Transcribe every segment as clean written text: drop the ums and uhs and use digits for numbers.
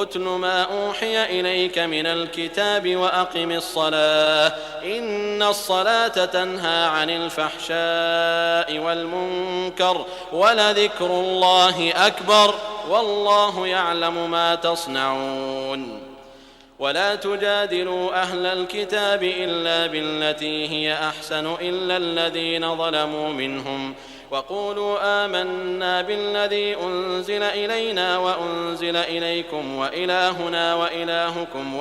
أتل ما أوحي إليك من الكتاب وأقم الصلاة إن الصلاة تنهى عن الفحشاء والمنكر ولذكر الله أكبر والله يعلم ما تصنعون ولا تجادلوا أهل الكتاب إلا بالتي هي أحسن إلا الذين ظلموا منهم وقولوا آمنا بالذي أنزل إلينا وأنزل إليكم وإلهنا وإلهكم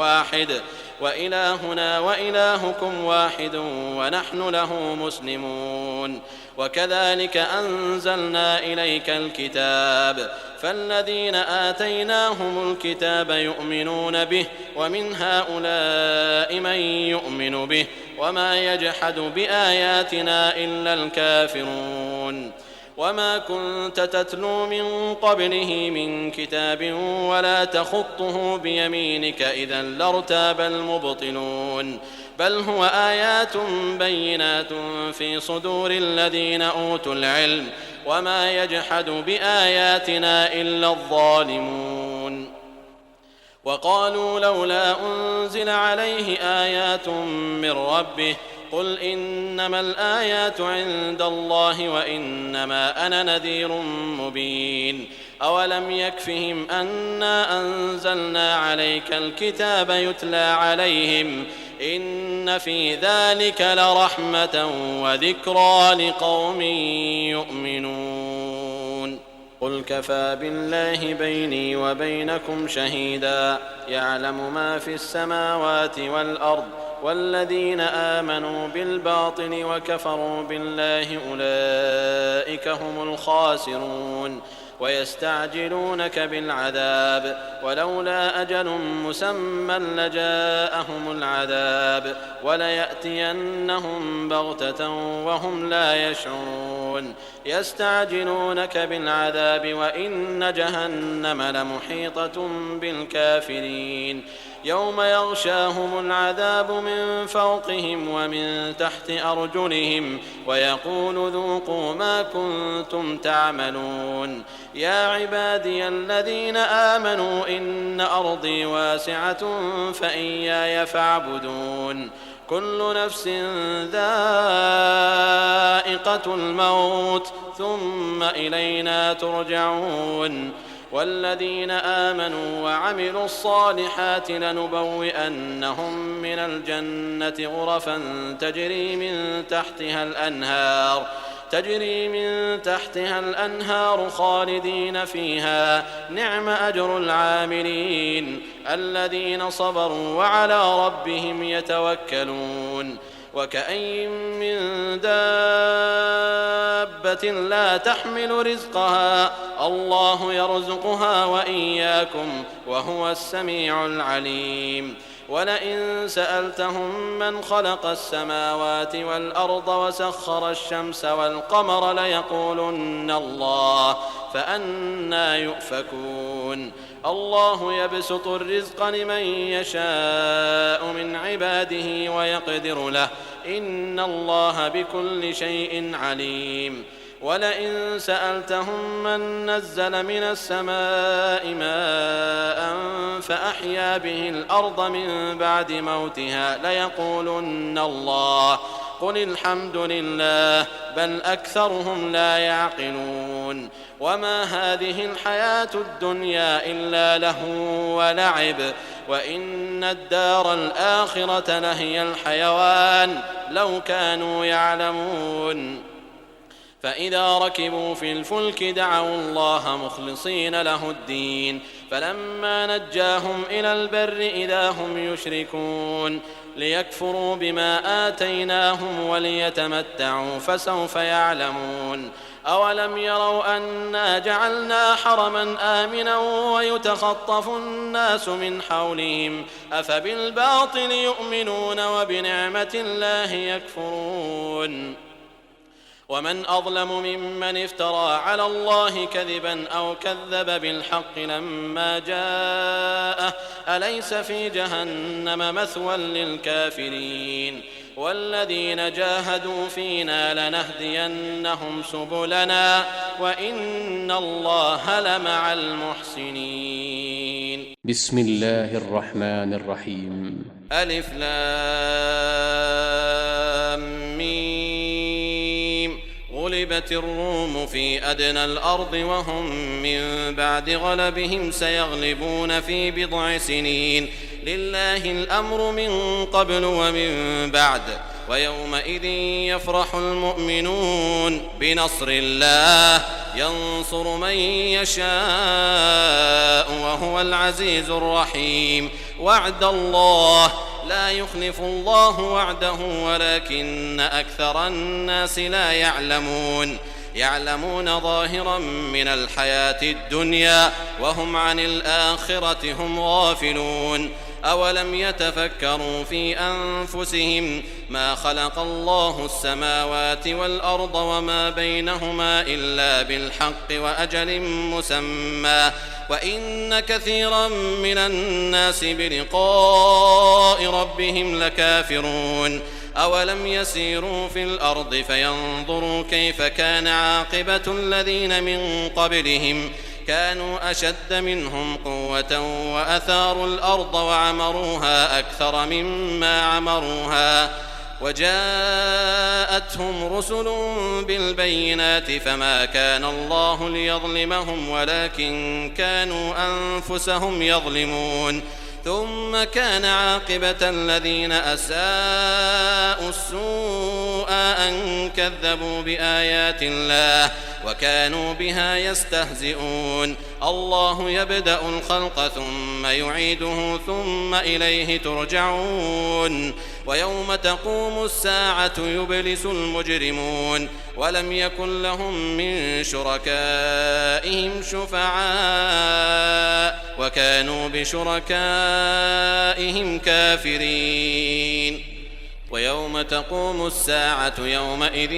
واحد ونحن له مسلمون وكذلك أنزلنا إليك الكتاب فالذين آتيناهم الكتاب يؤمنون به ومن هؤلاء من يؤمن به وما يجحد بآياتنا إلا الكافرون وما كنت تتلو من قبله من كتاب ولا تخطه بيمينك إذا لارتاب المبطلون بل هو آيات بينات في صدور الذين أوتوا العلم وما يجحد بآياتنا إلا الظالمون وقالوا لولا أنزل عليه آيات من ربه قل إنما الآيات عند الله وإنما أنا نذير مبين أولم يكفهم أنا أنزلنا عليك الكتاب يتلى عليهم إن في ذلك لرحمة وذكرى لقوم يؤمنون قل كفى بالله بيني وبينكم شهيدا يعلم ما في السماوات والأرض والذين آمنوا بالباطل وكفروا بالله أولئك هم الخاسرون ويستعجلونك بالعذاب ولولا أجل مسمى لجاءهم العذاب وليأتينهم بغتة وهم لا يشعرون يستعجلونك بالعذاب وإن جهنم لمحيطة بالكافرين يوم يغشاهم العذاب من فوقهم ومن تحت أرجلهم ويقول ذوقوا ما كنتم تعملون يا عبادي الذين آمنوا إن أرضي واسعة فإياي فاعبدون كل نفس ذائقة الموت ثم إلينا ترجعون والذين آمنوا وعملوا الصالحات لنبوئنهم من الجنة غرفا تجري من تحتها الأنهار خالدين فيها نعم أجر العاملين الذين صبروا وعلى ربهم يتوكلون وكأين من دابة لا تحمل رزقها الله يرزقها وإياكم وهو السميع العليم ولئن سألتهم من خلق السماوات والأرض وسخر الشمس والقمر ليقولن الله فأنى يؤفكون الله يبسط الرزق لمن يشاء من عباده ويقدر له إن الله بكل شيء عليم ولئن سألتهم من نزل من السماء ماء فأحيا به الأرض من بعد موتها ليقولن الله قل الحمد لله بل أكثرهم لا يعقلون وما هذه الحياة الدنيا إلا لهو ولعب وإن الدار الآخرة لهي الحيوان لو كانوا يعلمون فإذا ركبوا في الفلك دعوا الله مخلصين له الدين فلما نجاهم إلى البر إذا هم يشركون ليكفروا بما آتيناهم وليتمتعوا فسوف يعلمون أولم يروا أنا جعلنا حرما آمنا ويتخطف الناس من حولهم أفبالباطل يؤمنون وبنعمة الله يكفرون ومن أظلم ممن افترى على الله كذبا أو كذب بالحق لما جاءه أليس في جهنم مثوى للكافرين والذين جاهدوا فينا لنهدينهم سبلنا وإن الله لمع المحسنين بسم الله الرحمن الرحيم. ألف لام ميم. غلبت الروم في أدنى الأرض وهم من بعد غلبهم سيغلبون في بضع سنين. لله الأمر من قبل ومن بعد. ويومئذ يفرح المؤمنون بنصر الله ينصر من يشاء وهو العزيز الرحيم. وعد الله لا يخلف الله وعده ولكن أكثر الناس لا يعلمون ظاهرا من الحياة الدنيا وهم عن الآخرة هم غافلون. أولم يتفكروا في أنفسهم ما خلق الله السماوات والأرض وما بينهما إلا بالحق وأجل مسمى وإن كثيرا من الناس بلقاء ربهم لكافرون. أولم يسيروا في الأرض فينظروا كيف كان عاقبة الذين من قبلهم كانوا أشد منهم قوة وأثاروا الأرض وعمروها أكثر مما عمروها وجاءتهم رسل بالبينات فما كان الله ليظلمهم ولكن كانوا أنفسهم يظلمون. ثم كان عاقبة الذين أساءوا السوء أن كذبوا بآيات الله وكانوا بها يستهزئون. الله يبدأ الخلق ثم يعيده ثم إليه ترجعون. ويوم تقوم الساعة يبلس المجرمون ولم يكن لهم من شركائهم شفعاء وكانوا بشركائهم كافرين. ويوم تقوم الساعة يومئذ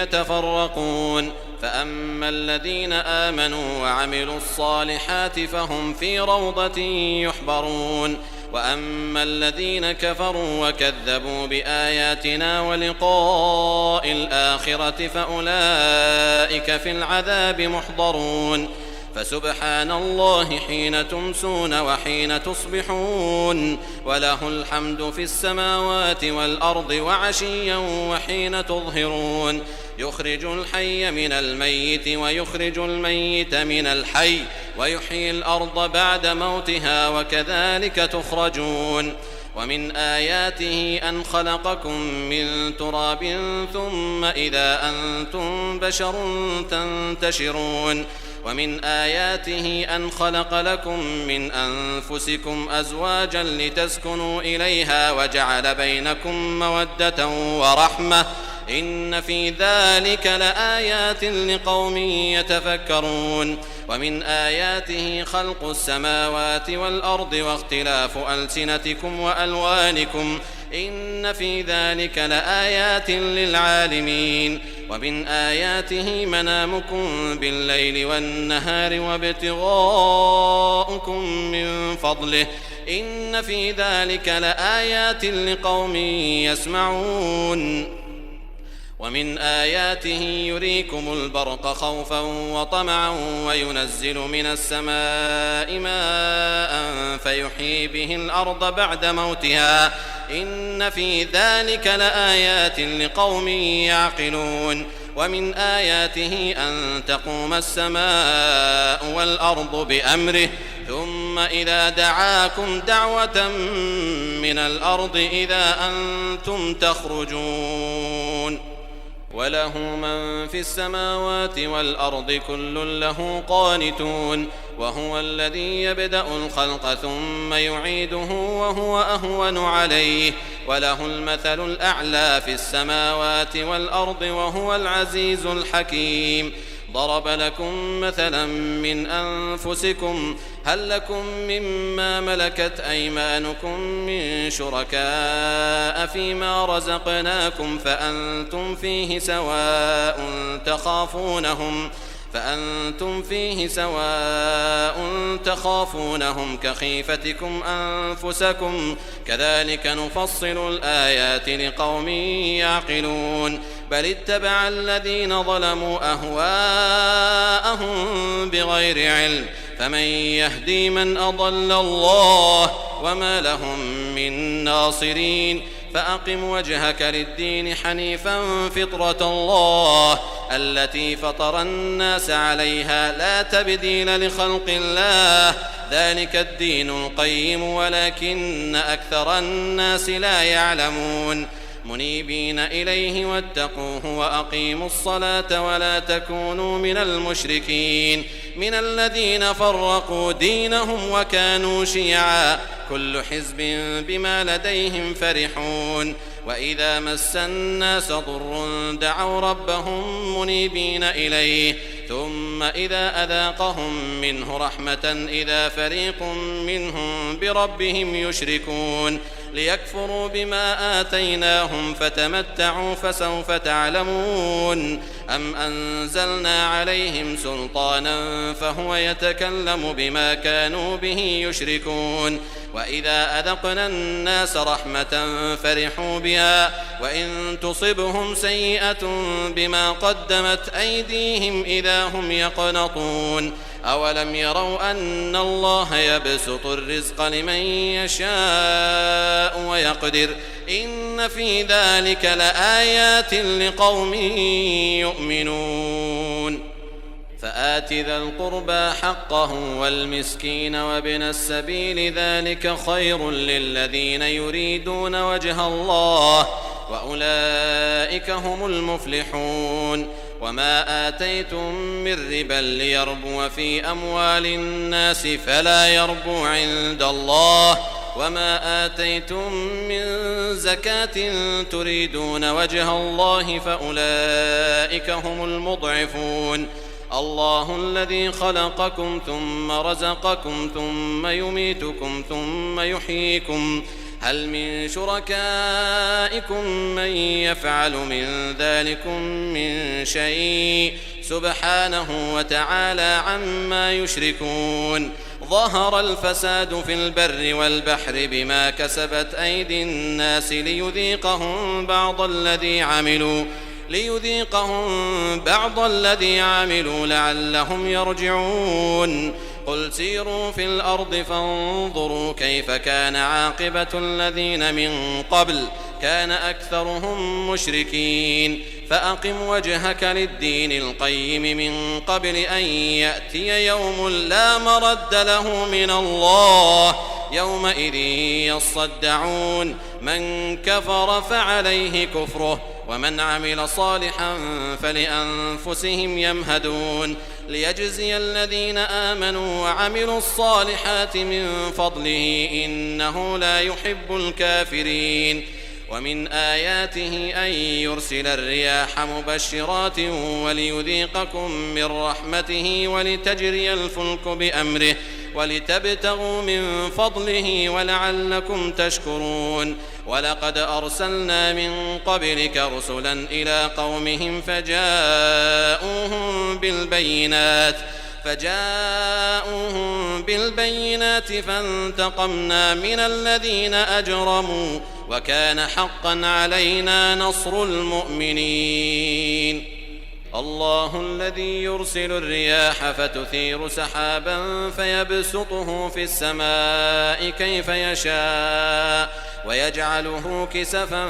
يتفرقون فأما الذين آمنوا وعملوا الصالحات فهم في روضة يحبرون وأما الذين كفروا وكذبوا بآياتنا ولقاء الآخرة فأولئك في العذاب محضرون. فسبحان الله حين تمسون وحين تصبحون وله الحمد في السماوات والأرض وعشيا وحين تظهرون. يخرج الحي من الميت ويخرج الميت من الحي ويحيي الأرض بعد موتها وكذلك تخرجون. ومن آياته أن خلقكم من تراب ثم إذا أنتم بشر تنتشرون. ومن آياته أن خلق لكم من أنفسكم أزواجا لتسكنوا إليها وجعل بينكم مودة ورحمة إن في ذلك لآيات لقوم يتفكرون. ومن آياته خلق السماوات والأرض واختلاف ألسنتكم وألوانكم إن في ذلك لآيات للعالمين. ومن آياته منامكم بالليل والنهار وابتغاؤكم من فضله إن في ذلك لآيات لقوم يسمعون. ومن آياته يريكم البرق خوفا وطمعا وينزل من السماء ماء فيحيي به الأرض بعد موتها إن في ذلك لآيات لقوم يعقلون. ومن آياته أن تقوم السماء والأرض بأمره ثم إذا دعاكم دعوة من الأرض إذا أنتم تخرجون. وله من في السماوات والأرض كل له قانتون. وهو الذي يبدأ الخلق ثم يعيده وهو أهون عليه وله المثل الأعلى في السماوات والأرض وهو العزيز الحكيم. ضرب لكم مثلا من أنفسكم هل لكم مما ملكت أيمانكم من شركاء فيما رزقناكم فأنتم فيه سواء تخافونهم كخيفتكم أنفسكم كذلك نفصل الآيات لقوم يعقلون. بل اتبع الذين ظلموا أهواءهم بغير علم فمن يهدي من أضل الله وما لهم من ناصرين فأقم وجهك للدين حنيفا فطرة الله التي فطر الناس عليها لا تبديل لخلق الله ذلك الدين القيم ولكن أكثر الناس لا يعلمون منيبين إليه واتقوه وأقيموا الصلاة ولا تكونوا من المشركين من الذين فرقوا دينهم وكانوا شيعا كل حزب بما لديهم فرحون وإذا مس الناس ضر دعوا ربهم منيبين إليه ثم إذا أذاقهم منه رحمة إذا فريق منهم بربهم يشركون ليكفروا بما آتيناهم فتمتعوا فسوف تعلمون أم أنزلنا عليهم سلطانا فهو يتكلم بما كانوا به يشركون وإذا أذقنا الناس رحمة فرحوا بها وإن تصبهم سيئة بما قدمت أيديهم إذا هم يقنطون أولم يروا أن الله يبسط الرزق لمن يشاء ويقدر إن في ذلك لآيات لقوم يؤمنون فآت ذا القربى حقه والمسكين وابن السبيل ذلك خير للذين يريدون وجه الله وأولئك هم المفلحون وما آتيتم من ربا ليربو في أموال الناس فلا يربو عند الله وما آتيتم من زكاة تريدون وجه الله فأولئك هم المضعفون الله الذي خلقكم ثم رزقكم ثم يميتكم ثم يحييكم هل من شركائكم من يفعل من ذلكم من شيء سبحانه وتعالى عما يشركون ظهر الفساد في البر والبحر بما كسبت أيدي الناس ليذيقهم بعض الذي عملوا لعلهم يرجعون قل سيروا في الأرض فانظروا كيف كان عاقبة الذين من قبل كان أكثرهم مشركين فأقم وجهك للدين القيم من قبل أن يأتي يوم لا مرد له من الله يومئذ يصدعون من كفر فعليه كفره ومن عمل صالحا فلأنفسهم يمهدون ليجزي الذين آمنوا وعملوا الصالحات من فضله إنه لا يحب الكافرين ومن آياته أن يرسل الرياح مبشرات وليذيقكم من رحمته ولتجري الفلك بأمره ولتبتغوا من فضله ولعلكم تشكرون ولقد أرسلنا من قبلك رسلا إلى قومهم فجاءوهم بالبينات فانتقمنا من الذين أجرموا وكان حقا علينا نصر المؤمنين الله الذي يرسل الرياح فتثير سحابا فيبسطه في السماء كيف يشاء ويجعله كسفا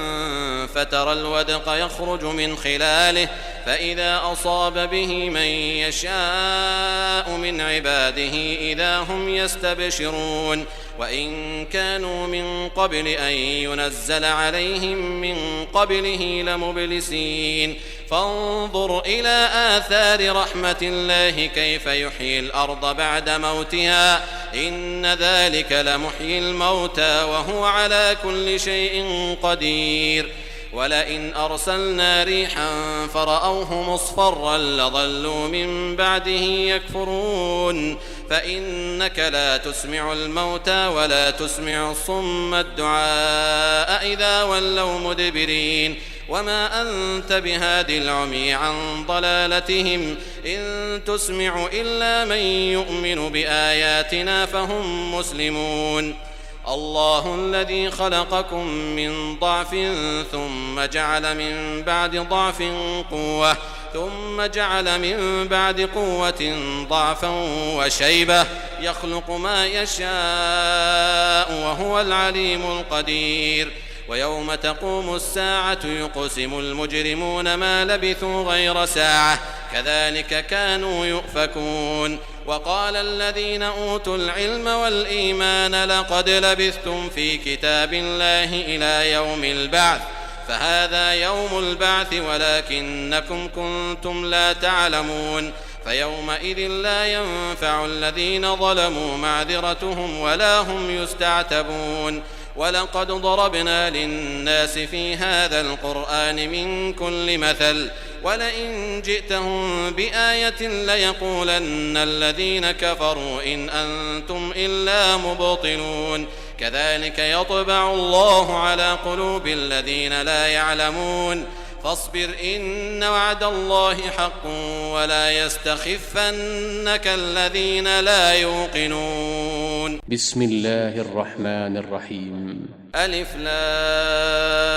فترى الودق يخرج من خلاله فإذا أصاب به من يشاء من عباده إذا هم يستبشرون وإن كانوا من قبل أن ينزل عليهم من قبله لمبلسين فانظر إلى آثار رحمة الله كيف يحيي الأرض بعد موتها إن ذلك لمحيي الموتى وهو على كل شيء قدير ولئن أرسلنا ريحا فرأوه مصفرا لظلوا من بعده يكفرون فإنك لا تسمع الموتى ولا تسمع الصم الدعاء إذا ولوا مدبرين وما أنت بهاد العمي عن ضلالتهم إن تسمع إلا من يؤمن بآياتنا فهم مسلمون الله الذي خلقكم من ضعف ثم جعل من بعد ضعف قوة ثم جعل من بعد قوة ضعفا وشيبة يخلق ما يشاء وهو العليم القدير ويوم تقوم الساعة يقسم المجرمون ما لبثوا غير ساعة كذلك كانوا يؤفكون وقال الذين أوتوا العلم والإيمان لقد لبثتم في كتاب الله إلى يوم البعث فهذا يوم البعث ولكنكم كنتم لا تعلمون فيومئذ لا ينفع الذين ظلموا معذرتهم ولا هم يستعتبون ولقد ضربنا للناس في هذا القرآن من كل مثل ولئن جئتهم بآية ليقولن الذين كفروا إن أنتم إلا مبطلون كذلك يطبع الله على قلوب الذين لا يعلمون فاصبر إن وعد الله حق ولا يستخفنك الذين لا يوقنون. بسم الله الرحمن الرحيم. ألف لام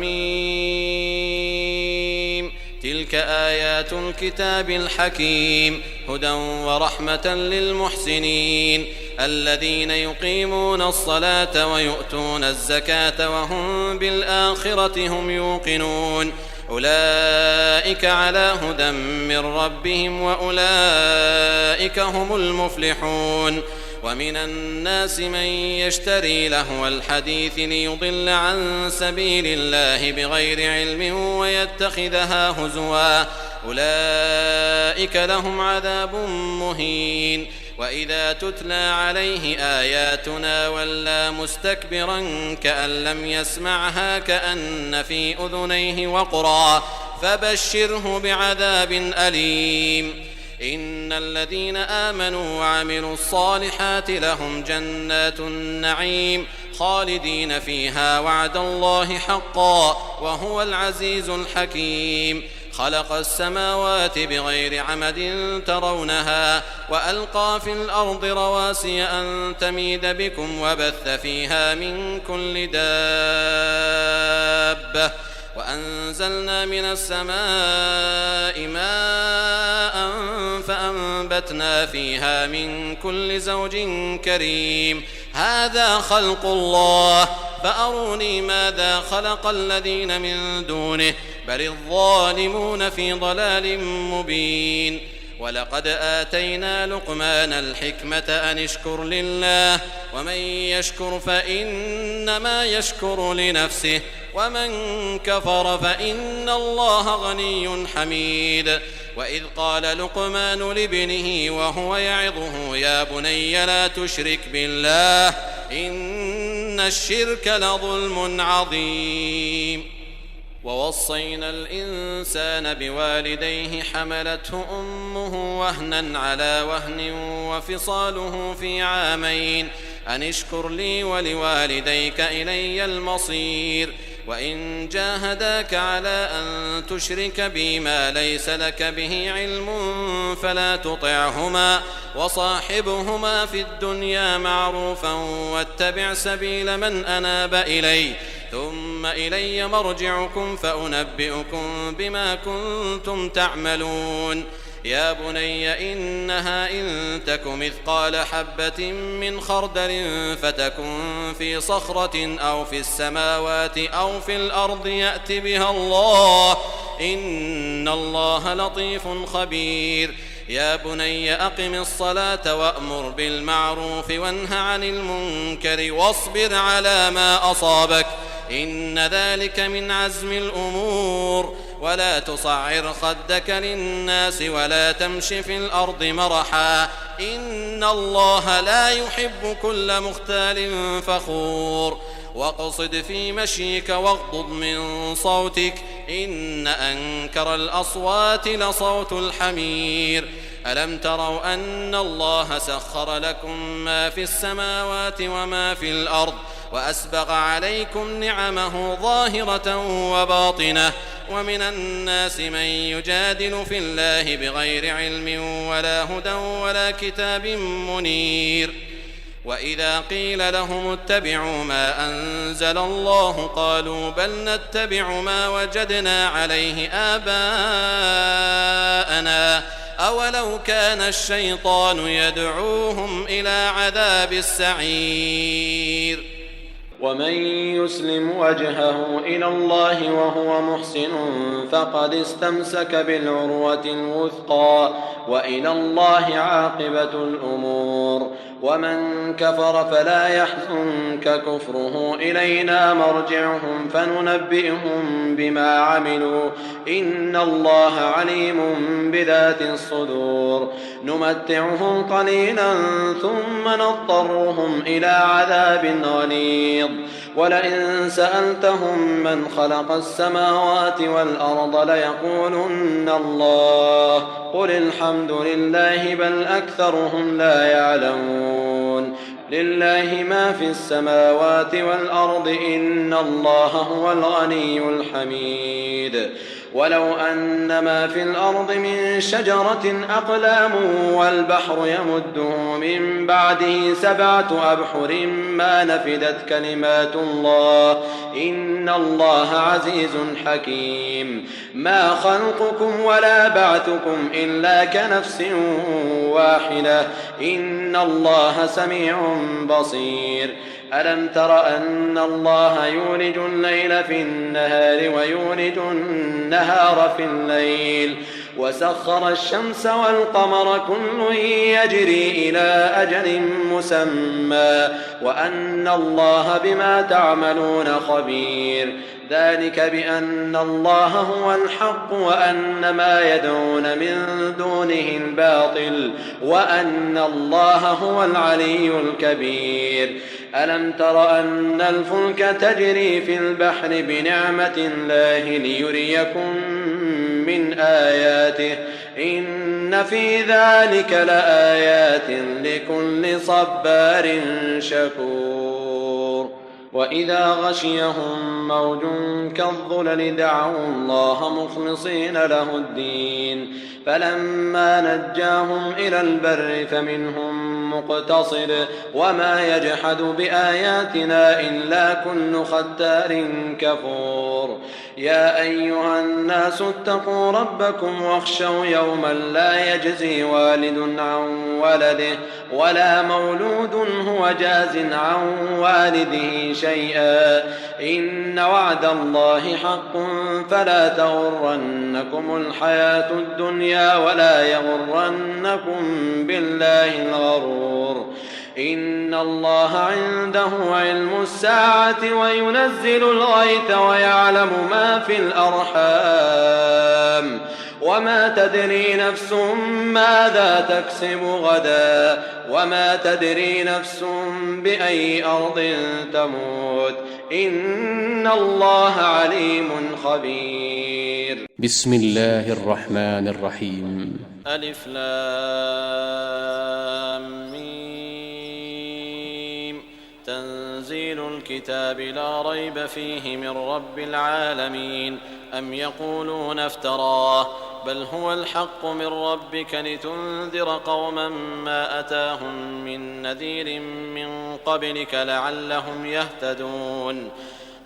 ميم تلك آيات الكتاب الحكيم هدى ورحمة للمحسنين الذين يقيمون الصلاة ويؤتون الزكاة وهم بالآخرة هم يوقنون أولئك على هدى من ربهم وأولئك هم المفلحون ومن الناس من يشتري لهو الحديث ليضل عن سبيل الله بغير علم ويتخذها هزوا أولئك لهم عذاب مهين وإذا تتلى عليه آياتنا ولى مستكبرا كأن لم يسمعها كأن في أذنيه وقرا فبشره بعذاب أليم إن الذين آمنوا وعملوا الصالحات لهم جنات النعيم خالدين فيها وعد الله حقا وهو العزيز الحكيم خلق السماوات بغير عمد ترونها وألقى في الأرض رواسي أن تميد بكم وبث فيها من كل دابة وأنزلنا من السماء ماء فأنبتنا فيها من كل زوج كريم هذا خلق الله فأروني ماذا خلق الذين من دونه بل الظالمون في ضلال مبين ولقد آتينا لقمان الحكمة أن اشكر لله ومن يشكر فإنما يشكر لنفسه ومن كفر فإن الله غني حميد وإذ قال لقمان لابنه وهو يعظه يا بني لا تشرك بالله إن الشرك لظلم عظيم ووصينا الإنسان بوالديه حملته أمه وهنا على وهن وفصاله في عامين أن اشكر لي ولوالديك إلي المصير وإن جاهداك على أن تشرك بي ما ليس لك به علم فلا تطعهما وصاحبهما في الدنيا معروفا واتبع سبيل من أناب إلي ثم إلي مرجعكم فأنبئكم بما كنتم تعملون يا بني إنها إن تك مثقال حبة من خردل فتكن في صخرة أو في السماوات أو في الأرض يأت بها الله إن الله لطيف خبير يا بني أقم الصلاة وأمر بالمعروف وانه عن المنكر واصبر على ما أصابك إن ذلك من عزم الأمور ولا تصعر خدك للناس ولا تمش في الأرض مرحا إن الله لا يحب كل مختال فخور واقصد في مشيك واغضض من صوتك إن أنكر الأصوات لصوت الحمير ألم تروا أن الله سخر لكم ما في السماوات وما في الأرض وأسبغ عليكم نعمه ظاهرة وباطنة ومن الناس من يجادل في الله بغير علم ولا هدى ولا كتاب منير وإذا قيل لهم اتبعوا ما أنزل الله قالوا بل نتبع ما وجدنا عليه آباءنا أولو كان الشيطان يدعوهم إلى عذاب السعير. ومن يسلم وجهه إلى الله وهو محسن فقد استمسك بالعروة الوثقى وإلى الله عاقبة الأمور. ومن كفر فلا يحزنك كفره إلينا مرجعهم فننبئهم بما عملوا إن الله عليم بذات الصدور. نمتعهم قليلا ثم نضطرهم إلى عذاب غليظ. ولئن سألتهم من خلق السماوات والأرض ليقولن الله قل الحمد لله بل أكثرهم لا يعلمون. لله ما في السماوات والأرض إن الله هو الغني الحميد. ولو أن ما في الأرض من شجرة أقلام والبحر يمده من بعده 7 أبحر ما نفدت كلمات الله إن الله عزيز حكيم. ما خلقكم ولا بعثكم إلا كنفس واحدة إن الله سميع بصير. ألم تر أن الله يولج الليل في النهار ويولج النهار في الليل وسخر الشمس والقمر كل يجري إلى أجل مسمى وأن الله بما تعملون خبير. ذلك بأن الله هو الحق وأن ما يدعون من دونه الباطل وأن الله هو العلي الكبير. ألم تر أن الفلك تجري في البحر بنعمة الله ليريكم من آياته إن في ذلك لآيات لكل صبار شكور. وإذا غشيهم موج كالظلل دعوا الله مخلصين له الدين فلما نجاهم إلى البر فمنهم مقتصد وما يجحد بآياتنا إلا كل ختار كفور. يا أيها الناس اتقوا ربكم واخشوا يوما لا يجزي والد عن ولده ولا مولود هو جاز عن والده شيئا إن وعد الله حق فلا تغرنكم الحياة الدنيا ولا يغرنكم بالله الغرور. إن الله عنده علم الساعة وينزل الغيث ويعلم ما في الأرحام وما تدري نفس ماذا تكسب غدا وما تدري نفس بأي أرض تموت إن الله عليم خبير. بسم الله الرحمن الرحيم. ألف لام ميم. تنزيل الكتاب لا ريب فيه من رب العالمين. أم يقولون افتراه بل هو الحق من ربك لتنذر قوما ما أتاهم من نذير من قبلك لعلهم يهتدون.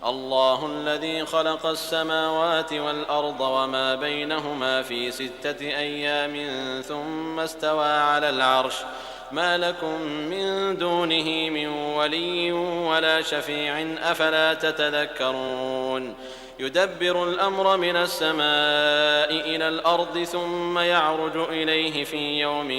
الله الذي خلق السماوات والأرض وما بينهما في 6 أيام ثم استوى على العرش ما لكم من دونه من ولي ولا شفيع أفلا تتذكرون. يدبر الأمر من السماء إلى الأرض ثم يعرج إليه في يوم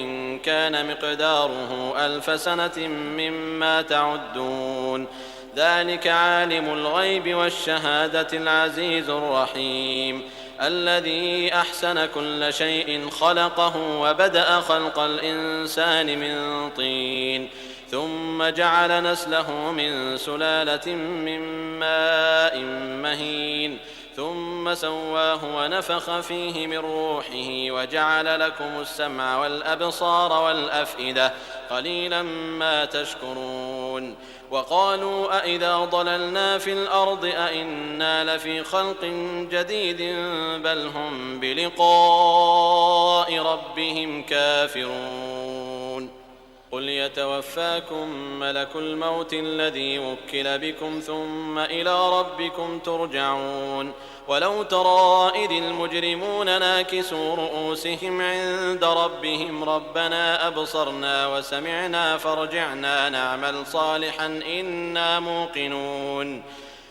كان مقداره 1000 سنة مما تعدون. ذلك عالم الغيب والشهادة العزيز الرحيم الذي أحسن كل شيء خلقه وبدأ خلق الإنسان من طين ثم جعل نسله من سلالة من ماء مهين ثم سواه ونفخ فيه من روحه وجعل لكم السمع والأبصار والأفئدة قليلا ما تشكرون. وقالوا أئذا ضللنا في الأرض أئنا لفي خلق جديد بل هم بلقاء ربهم كافرون. قل يتوفاكم ملك الموت الذي وكل بكم ثم إلى ربكم ترجعون ولو ترى إذ المجرمون ناكسوا رؤوسهم عند ربهم ربنا أبصرنا وسمعنا فارجعنا نعمل صالحا إنا موقنون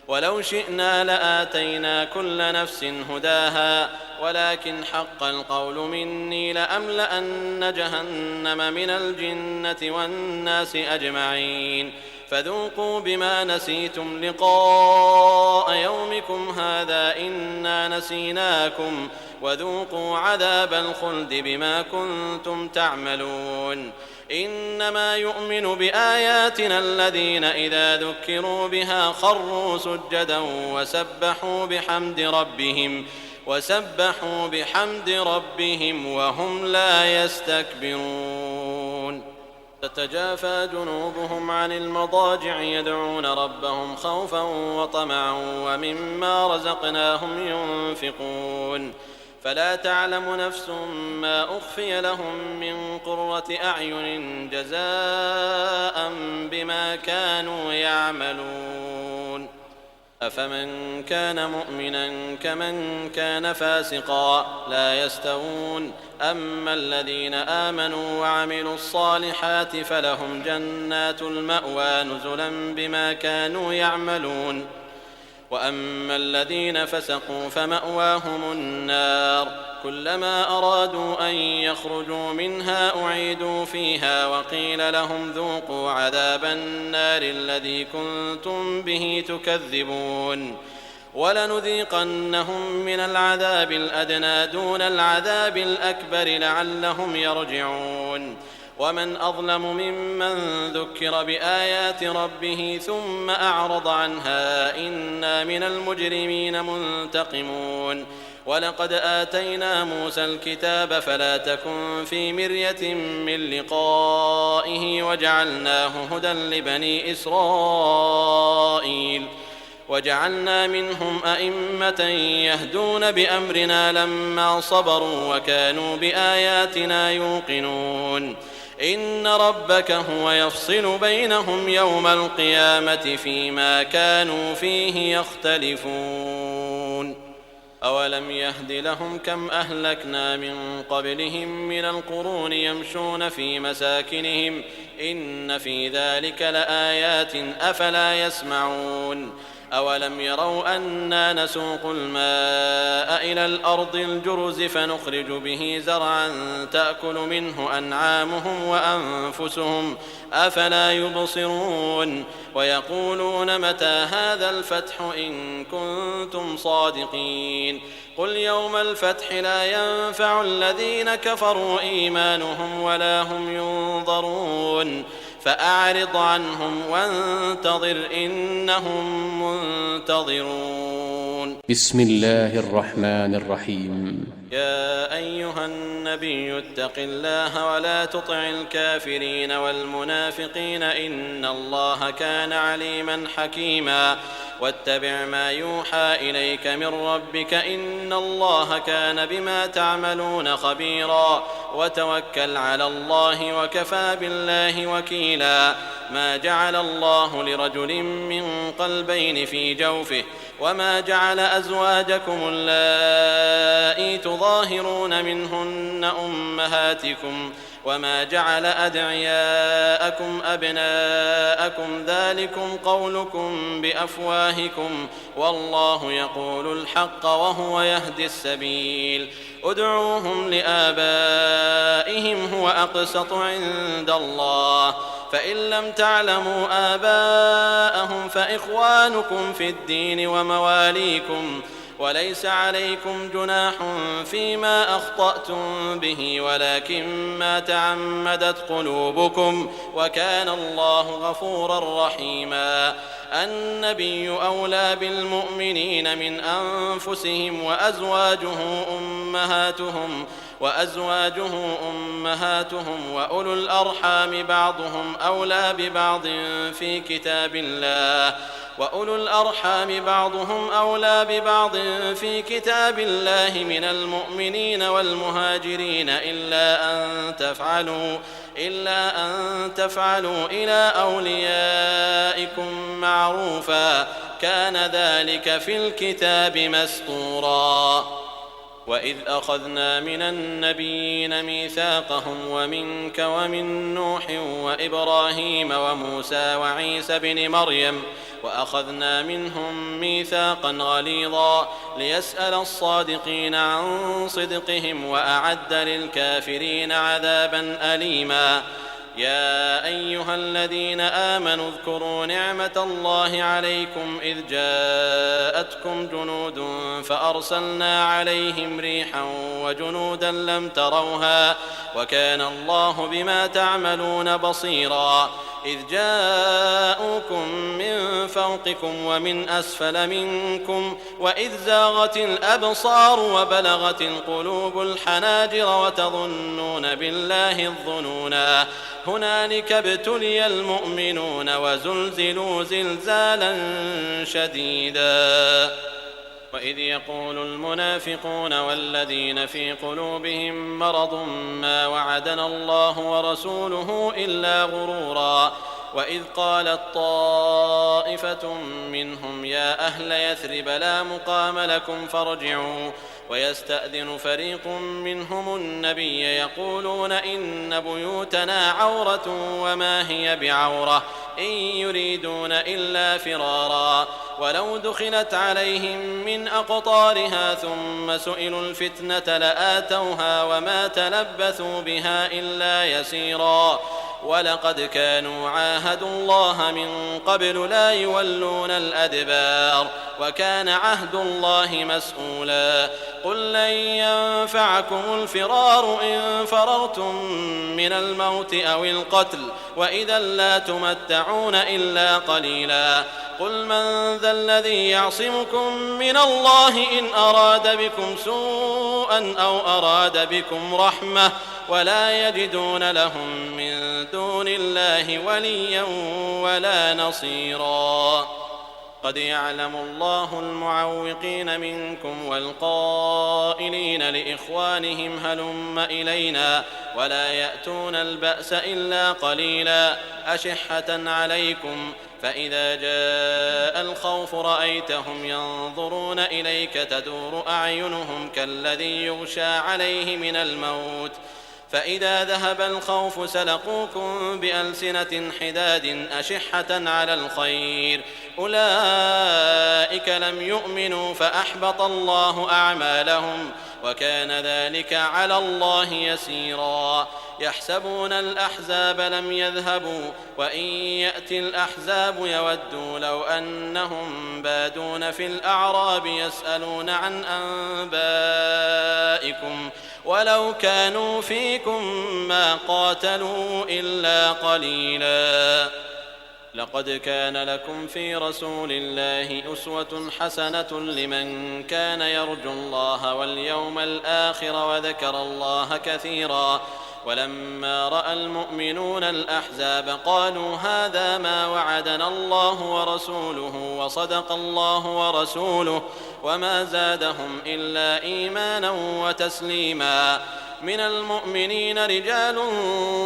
ولو شئنا لآتينا كل نفس هداها ولكن حق القول مني لأملأن جهنم من الجنة والناس أجمعين فذوقوا بما نسيتم لقاء يومكم هذا إنا نسيناكم وذوقوا عذاب الخلد بما كنتم تعملون إنما يؤمن بآياتنا الذين إذا ذكروا بها خروا سجدا وسبحوا بحمد ربهم وهم لا يستكبرون تتجافى جنوبهم عن المضاجع يدعون ربهم خوفا وطمعا ومما رزقناهم ينفقون فلا تعلم نفس ما أخفي لهم من قرة أعين جزاء بما كانوا يعملون أفمن كان مؤمنا كمن كان فاسقا لا يستوون أما الذين آمنوا وعملوا الصالحات فلهم جنات المأوى نزلا بما كانوا يعملون وأما الذين فسقوا فمأواهم النار كلما أرادوا أن يخرجوا منها أعيدوا فيها وقيل لهم ذوقوا عذاب النار الذي كنتم به تكذبون ولنذيقنهم من العذاب الأدنى دون العذاب الأكبر لعلهم يرجعون ومن أظلم ممن ذكر بآيات ربه ثم أعرض عنها إنا من المجرمين منتقمون ولقد آتينا موسى الكتاب فلا تكن في مرية من لقائه وجعلناه هدى لبني إسرائيل وجعلنا منهم أئمة يهدون بأمرنا لما صبروا وكانوا بآياتنا يوقنون إن ربك هو يفصل بينهم يوم القيامة فيما كانوا فيه يختلفون أولم يهد لهم كم أهلكنا من قبلهم من القرون يمشون في مساكنهم إن في ذلك لآيات أفلا يسمعون أولم يروا أنا نسوق الماء إلى الأرض الجرز فنخرج به زرعا تأكل منه أنعامهم وأنفسهم أفلا يبصرون ويقولون متى هذا الفتح إن كنتم صادقين قل يوم الفتح لا ينفع الذين كفروا إيمانهم ولا هم ينظرون فأعرض عنهم وانتظر إنهم منتظرون بسم الله الرحمن الرحيم يا أيها النبي اتق الله ولا تطع الكافرين والمنافقين إن الله كان عليما حكيما واتبع ما يوحى إليك من ربك إن الله كان بما تعملون خبيرا وتوكل على الله وكفى بالله وكيلا ما جعل الله لرجل من قلبين في جوفه وما جعل أزواجكم اللائي تظاهرون منهن أمهاتكم وما جعل أدعياءكم أبناءكم ذلكم قولكم بأفواهكم والله يقول الحق وهو يهدي السبيل ادعوهم لآبائهم هو أقسط عند الله فإن لم تعلموا آباءهم فإخوانكم في الدين ومواليكم وليس عليكم جناح فيما أخطأتم به ولكن ما تعمدت قلوبكم وكان الله غفورا رحيما النبي أولى بالمؤمنين من أنفسهم وأزواجه أمهاتهم وأولو الأرحام بعضهم أولى ببعض في كتاب الله من المؤمنين والمهاجرين إلا أن تفعلوا إلى أوليائكم معروفا كان ذلك في الكتاب مسطورا. وإذ أخذنا من النبيين ميثاقهم ومنك ومن نوح وإبراهيم وموسى وعيسى بن مريم وأخذنا منهم ميثاقا غليظا ليسأل الصادقين عن صدقهم وأعد للكافرين عذابا أليما. يا أيها الذين آمنوا اذكروا نعمة الله عليكم إذ جاءتكم جنود فأرسلنا عليهم ريحا وجنودا لم تروها وكان الله بما تعملون بصيرا. إذ جاءوكم من فوقكم ومن أسفل منكم وإذ زاغت الأبصار وبلغت القلوب الحناجر وتظنون بالله الظنونا. هنالك ابتلي المؤمنون وزلزلوا زلزالا شديدا. وإذ يقول المنافقون والذين في قلوبهم مرض ما وعدنا الله ورسوله إلا غرورا. وإذ قالت طائفة منهم يا أهل يثرب لا مقام لكم فارجعوا ويستأذن فريق منهم النبي يقولون إن بيوتنا عورة وما هي بعورة إن يريدون إلا فرارا. ولو دخلت عليهم من أقطارها ثم سئلوا الفتنة لآتوها وما تلبثوا بها إلا يسيرا. ولقد كانوا عاهدوا الله من قبل لا يولون الأدبار وكان عهد الله مسؤولا. قل لن ينفعكم الفرار إن فررتم من الموت أو القتل وإذا لا تمتعون إلا قليلا. قل من ذا الذي يعصمكم من الله إن أراد بكم سوءا أو أراد بكم رحمة ولا يجدون لهم من دون الله وليا ولا نصيرا. قد يعلم الله المعوقين منكم والقائلين لإخوانهم هلم إلينا ولا يأتون البأس إلا قليلا أشحة عليكم فإذا جاء الخوف رأيتهم ينظرون إليك تدور أعينهم كالذي يغشى عليه من الموت فإذا ذهب الخوف سلقوكم بألسنة حداد أشحة على الخير أولئك لم يؤمنوا فأحبط الله أعمالهم وكان ذلك على الله يسيرا. يحسبون الأحزاب لم يذهبوا وإن يأتي الأحزاب يودوا لو أنهم بادون في الأعراب يسألون عن أنبائكم ولو كانوا فيكم ما قاتلوا إلا قليلا. لقد كان لكم في رسول الله أسوة حسنة لمن كان يرجو الله واليوم الآخر وذكر الله كثيرا. ولما رأى المؤمنون الأحزاب قالوا هذا ما وعدنا الله ورسوله وصدق الله ورسوله وما زادهم إلا إيمانا وتسليما. من المؤمنين رجال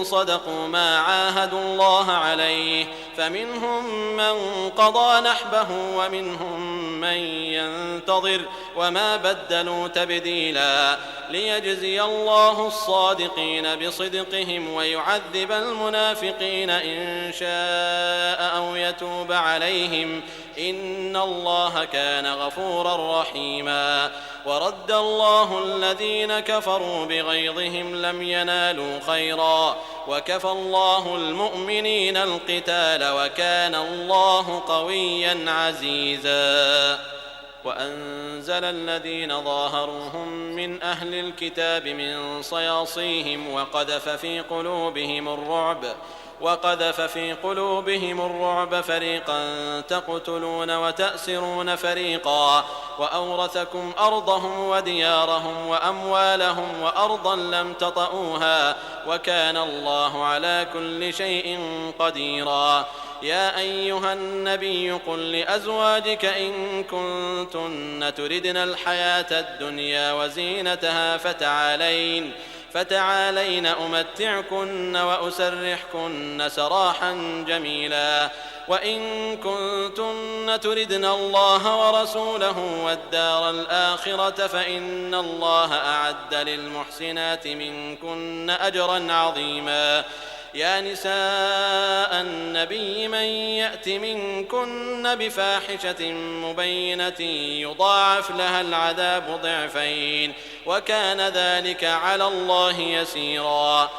صدقوا ما عاهدوا الله عليه فمنهم من قضى نحبه ومنهم من ينتظر وما بدلوا تبديلا. ليجزي الله الصادقين بصدقهم ويعذب المنافقين إن شاء أو يتوب عليهم إن الله كان غفورا رحيما. ورد الله الذين كفروا بغيظهم لم ينالوا خيرا وكفى الله المؤمنين القتال وكان الله قويا عزيزا. وأنزل الذين ظاهروهم من أهل الكتاب من صياصيهم وقذف في قلوبهم الرعب فريقا تقتلون وتأسرون فريقا وأورثكم أرضهم وديارهم وأموالهم وأرضا لم تطئوها وكان الله على كل شيء قديرا. يا أيها النبي قل لأزواجك إن فتعالين أمتعكن وأسرحكن سراحا جميلا. وإن كنتن تردن الله ورسوله والدار الآخرة فإن الله أعد للمحسنات منكن أجرا عظيما. يا نساء النبي من يأت منكن بفاحشة مبينة يضاعف لها العذاب ضعفين وكان ذلك على الله يسيرا.